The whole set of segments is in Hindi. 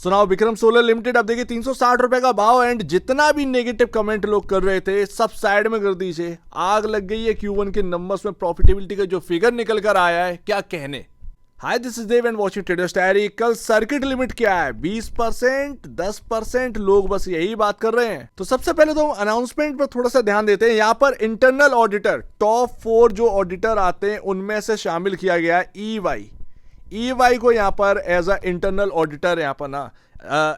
सुनाओ विक्रम सोलर लिमिटेड अब देखिए 360 रुपए का भाव एंड जितना भी नेगेटिव कमेंट लोग कर रहे थे सब साइड में कर दीजिए। आग लग गई है Q1 के नंबर्स में, प्रॉफिटेबिलिटी का जो फिगर निकल कर आया है क्या कहने। Hi this is Dev and watching Traders Diary. कल सर्किट लिमिट क्या है 20%, 10%, लोग बस यही बात कर रहे हैं। तो सबसे पहले तो हम अनाउंसमेंट पर थोड़ा सा ध्यान देते हैं। यहाँ पर इंटरनल ऑडिटर टॉप 4 जो ऑडिटर आते हैं उनमें से शामिल किया गया है EY को यहाँ पर एज अ इंटरनल ऑडिटर यहाँ पर ना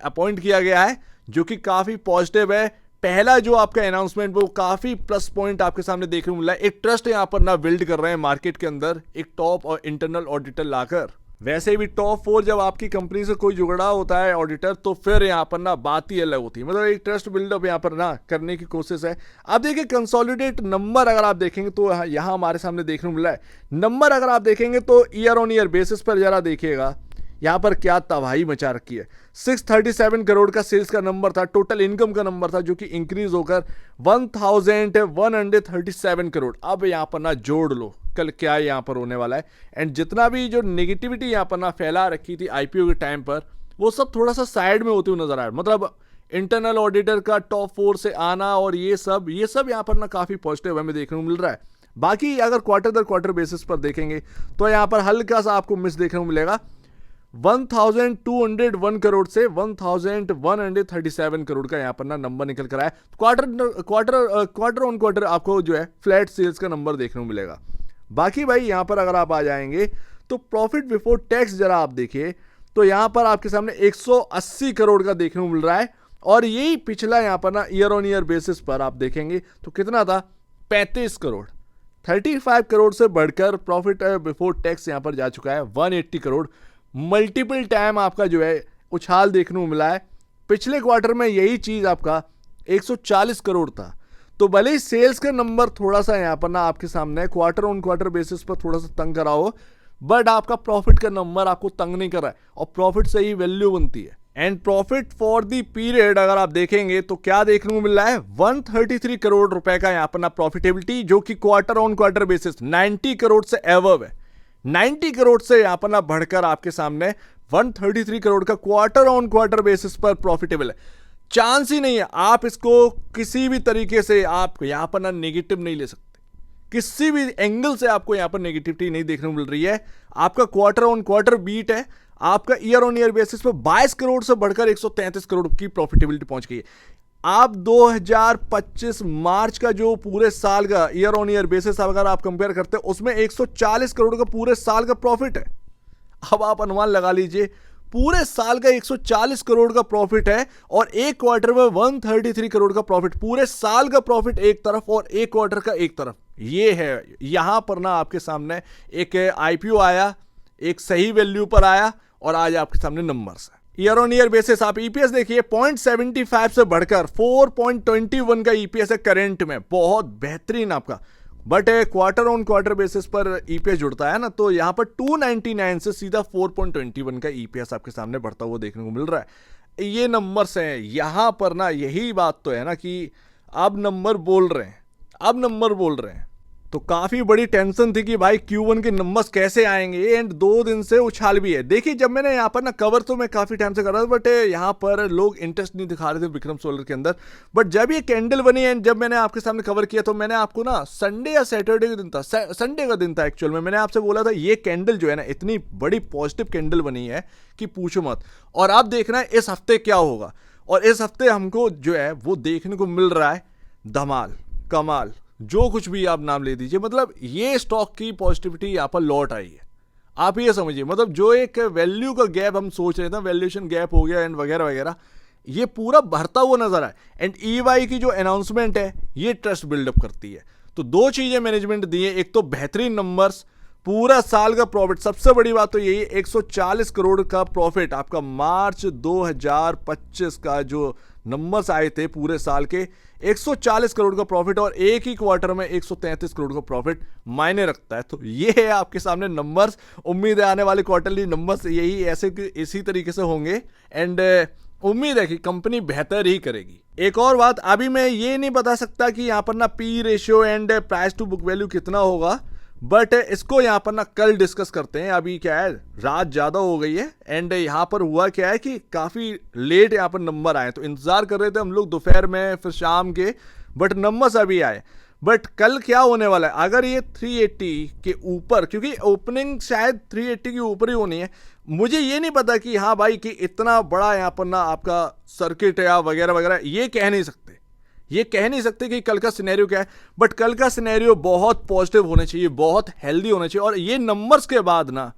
अपॉइंट किया गया है, जो कि काफी पॉजिटिव है। पहला जो आपका अनाउंसमेंट वो काफी प्लस पॉइंट आपके सामने देखने को मिला है। एक ट्रस्ट यहाँ पर ना बिल्ड कर रहे हैं मार्केट के अंदर एक टॉप और इंटरनल ऑडिटर लाकर। वैसे भी टॉप 4 जब आपकी कंपनी से कोई जुड़ा होता है ऑडिटर तो फिर यहाँ पर ना बात ही अलग होती है। मतलब एक ट्रस्ट बिल्डअप यहाँ पर ना करने की कोशिश है। अब देखिए कंसोलिडेट नंबर अगर आप देखेंगे तो यहाँ हमारे सामने देखने को मिला है। नंबर अगर आप देखेंगे तो ईयर ऑन ईयर बेसिस पर जरा देखिएगा यहाँ पर क्या तबाही मचा रखी है। 637 करोड़ का सेल्स का नंबर था, टोटल इनकम का नंबर था जो कि इंक्रीज होकर 1137 करोड़। अब यहाँ पर ना जोड़ लो कल क्या यहाँ पर होने वाला है। एंड जितना भी जो नेगेटिविटी यहाँ पर ना फैला रखी थी आईपीओ के टाइम पर वो सब थोड़ा सा साइड में होते हुए नजर आया। मतलब इंटरनल ऑडिटर का टॉप 4 से आना और ये सब यहाँ पर ना काफी पॉजिटिव हमें देखने को मिल रहा है। बाकी अगर क्वार्टर दर क्वार्टर बेसिस पर देखेंगे तो यहाँ पर हल्का सा आपको मिस देखने को मिलेगा। 1201 करोड़ से 1137 करोड़ का यहाँ पर ना नंबर निकल कर आया। क्वार्टर ऑन क्वार्टर आपको जो है फ्लैट सेल्स का नंबर देखने को मिलेगा। बाकी भाई यहाँ पर अगर आप आ जाएंगे तो प्रॉफिट बिफोर टैक्स जरा आप देखिए तो यहाँ पर आपके सामने 180 करोड़ का देखने को मिल रहा है। और यही पिछला यहाँ पर ना ईयर ऑन ईयर बेसिस पर आप देखेंगे तो कितना था 35 करोड़। 35 करोड़ से बढ़कर प्रॉफिट बिफोर टैक्स यहाँ पर जा चुका है 180 करोड़। मल्टीपल टाइम आपका जो है उछाल देखने को मिला है। पिछले क्वार्टर में यही चीज आपका 140 करोड़ था। तो भले ही सेल्स का नंबर थोड़ा सा यहाँ पर ना आपके सामने क्वार्टर ऑन क्वार्टर बेसिस पर थोड़ा सा तंग करा हो, बट आपका प्रॉफिट का नंबर आपको तंग नहीं कर रहा है और प्रॉफिट से ही वैल्यू बनती है। And profit for the period अगर आप देखेंगे तो क्या देखने को मिल रहा है 133 करोड़ रुपए का यहाँ पर ना प्रॉफिटेबिलिटी, जो कि quarter on quarter basis 90 crore से एवव है। 90 करोड़ से यहाँ पर ना बढ़कर आपके सामने 133 करोड़ का क्वार्टर ऑन क्वार्टर बेसिस पर प्रॉफिटेबल है। चांस ही नहीं है आप इसको किसी भी तरीके से आप यहाँ पर ना नेगेटिव नहीं ले सकते। किसी भी एंगल से आपको यहाँ पर नेगेटिविटी नहीं देखने को मिल रही है। आपका क्वार्टर ऑन क्वार्टर बीट है। आपका ईयर ऑन ईयर बेसिस पर 22 करोड़ से बढ़कर 133 करोड़ की प्रॉफिटेबिलिटी पहुंच गई है। आप 2025 मार्च का जो पूरे साल का ईयर ऑन ईयर बेसिस अगर आप कंपेयर करते हैं उसमें 140 करोड़ का पूरे साल का प्रॉफिट है। अब आप अनुमान लगा लीजिए पूरे साल का 140 करोड़ का प्रॉफिट है और एक क्वार्टर में 133 करोड़ का प्रॉफिट। पूरे साल का प्रॉफिट एक तरफ और एक क्वार्टर का एक तरफ। ये है यहां पर ना आपके सामने एक आईपीओ आया, एक सही वैल्यू पर आया और आज आपके सामने नंबर्स है। ईयर ऑन ईयर बेसिस आप ईपीएस देखिए 0.75 से बढ़कर 4.21 का ईपीएस है करंट में, बहुत बेहतरीन आपका। But quarter on quarter basis पर ईपीएस जुड़ता है ना तो यहां पर 299 से सीधा 4.21 का ईपीएस आपके सामने बढ़ता हुआ देखने को मिल रहा है। ये नंबर्स हैं यहां पर ना, यही बात तो है ना कि अब नंबर बोल रहे हैं। तो काफी बड़ी टेंशन थी कि भाई Q1 के नंबर्स कैसे आएंगे एंड 2 दिन से उछाल भी है। देखिए जब मैंने यहाँ पर ना कवर तो मैं काफी टाइम से कर रहा था बट यहाँ पर लोग इंटरेस्ट नहीं दिखा रहे थे विक्रम सोलर के अंदर। बट जब ये कैंडल बनी एंड जब मैंने आपके सामने कवर किया तो मैंने आपको ना संडे या सैटरडे का दिन था, संडे का दिन था एक्चुअल में, मैंने आपसे बोला था ये कैंडल जो है ना इतनी बड़ी पॉजिटिव कैंडल बनी है कि पूछो मत। और आप देखना है इस हफ्ते क्या होगा। और इस हफ्ते हमको जो है वो देखने को मिल रहा है धमाल, कमाल, जो कुछ भी आप नाम ले दीजिए। मतलब ये स्टॉक की पॉजिटिविटी यहाँ पर लौट आई है। आप ये समझिए मतलब जो एक वैल्यू का गैप हम सोच रहे थे, वैल्यूएशन गैप हो गया एंड वगैरह वगैरह, ये पूरा भरता हुआ नजर आए। एंड EY की जो अनाउंसमेंट है ये ट्रस्ट बिल्डअप करती है। तो 2 चीजें मैनेजमेंट दी है, एक तो बेहतरीन नंबर्स, पूरा साल का प्रॉफिट। सबसे बड़ी बात तो यही 140 करोड़ का प्रॉफिट आपका मार्च 2025 का जो नंबर्स आए थे पूरे साल के 140 करोड़ का प्रॉफिट और एक ही क्वार्टर में 133 करोड़ का प्रॉफिट मायने रखता है। तो ये है आपके सामने नंबर्स। उम्मीद है आने वाले क्वार्टरली नंबर्स यही ऐसे इसी तरीके से होंगे एंड उम्मीद है कि कंपनी बेहतर ही करेगी। एक और बात, अभी मैं ये नहीं बता सकता कि यहाँ पर ना P ratio and price to book value कितना होगा, बट इसको यहाँ पर ना कल डिस्कस करते हैं। अभी क्या है, रात ज़्यादा हो गई है एंड यहाँ पर हुआ क्या है कि काफ़ी लेट यहाँ पर नंबर आए, तो इंतज़ार कर रहे थे हम लोग दोपहर में फिर शाम के, बट नंबर्स अभी आए। बट कल क्या होने वाला है, अगर ये 380 के ऊपर, क्योंकि ओपनिंग शायद 380 के ऊपर ही होनी है, मुझे ये नहीं पता कि हाँ भाई कि इतना बड़ा यहाँ पर ना आपका सर्किट या वगैरह वगैरह, ये कह नहीं सकते, ये कह नहीं सकते कि कल का सिनेरियो क्या है। बट कल का सिनेरियो बहुत पॉजिटिव होना चाहिए, बहुत हेल्दी होना चाहिए। और ये नंबर्स के बाद ना,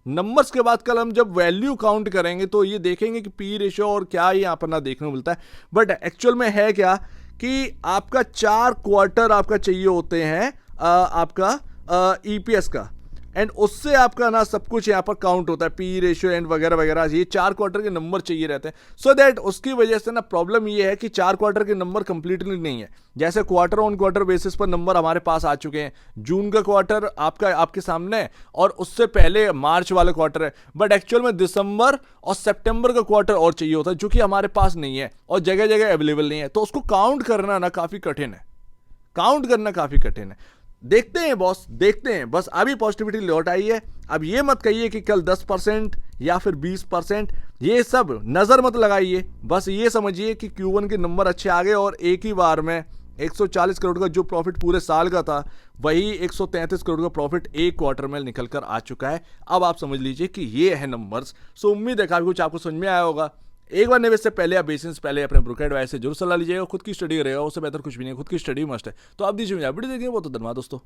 नंबर्स के बाद कल हम जब वैल्यू काउंट करेंगे तो ये देखेंगे कि पी रेशियो और क्या यहाँ पर ना देखने को मिलता है। बट एक्चुअल में है क्या कि आपका 4 क्वार्टर आपका चाहिए होते हैं आपका ईपीएस का, एंड उससे आपका ना सब कुछ यहाँ पर काउंट होता है, पी रेशियो एंड वगैरह वगैरह, ये 4 क्वार्टर के नंबर चाहिए रहते हैं। सो दैट उसकी वजह से ना प्रॉब्लम ये है कि 4 क्वार्टर के नंबर कंप्लीटली नहीं है। जैसे क्वार्टर ऑन क्वार्टर बेसिस पर नंबर हमारे पास आ चुके हैं, जून का क्वार्टर आपका आपके सामने है और उससे पहले मार्च वाला क्वार्टर है, बट एक्चुअल में दिसंबर और सितंबर का क्वार्टर और चाहिए होता है जो कि हमारे पास नहीं है और जगह जगह अवेलेबल नहीं है। तो उसको काउंट करना ना काफ़ी कठिन है, काउंट करना काफ़ी कठिन है। देखते हैं बॉस, देखते हैं, बस अभी पॉजिटिविटी लौट आई है। अब ये मत कहिए कि कल 10% या फिर 20%, ये सब नज़र मत लगाइए, बस ये समझिए कि Q1 के नंबर अच्छे आ गए और एक ही बार में 140 करोड़ का जो प्रॉफिट पूरे साल का था, वही 133 करोड़ का प्रॉफिट एक क्वार्टर में निकल कर आ चुका है। अब आप समझ लीजिए कि ये है नंबर्स। सो उम्मीद है काफ़ी कुछ आपको समझ में आया होगा। एक बार निवेश से पहले, आप बेसिस पहले अपने ब्रोकर एडवाइस से जरूर सलाह लीजिएगा। खुद की स्टडी करेगा, उससे बेहतर कुछ भी नहीं, खुद की स्टडी मस्ट है। तो आप दीजिए मुझे वीडियो देखिए, बहुत धन्यवाद दोस्तों।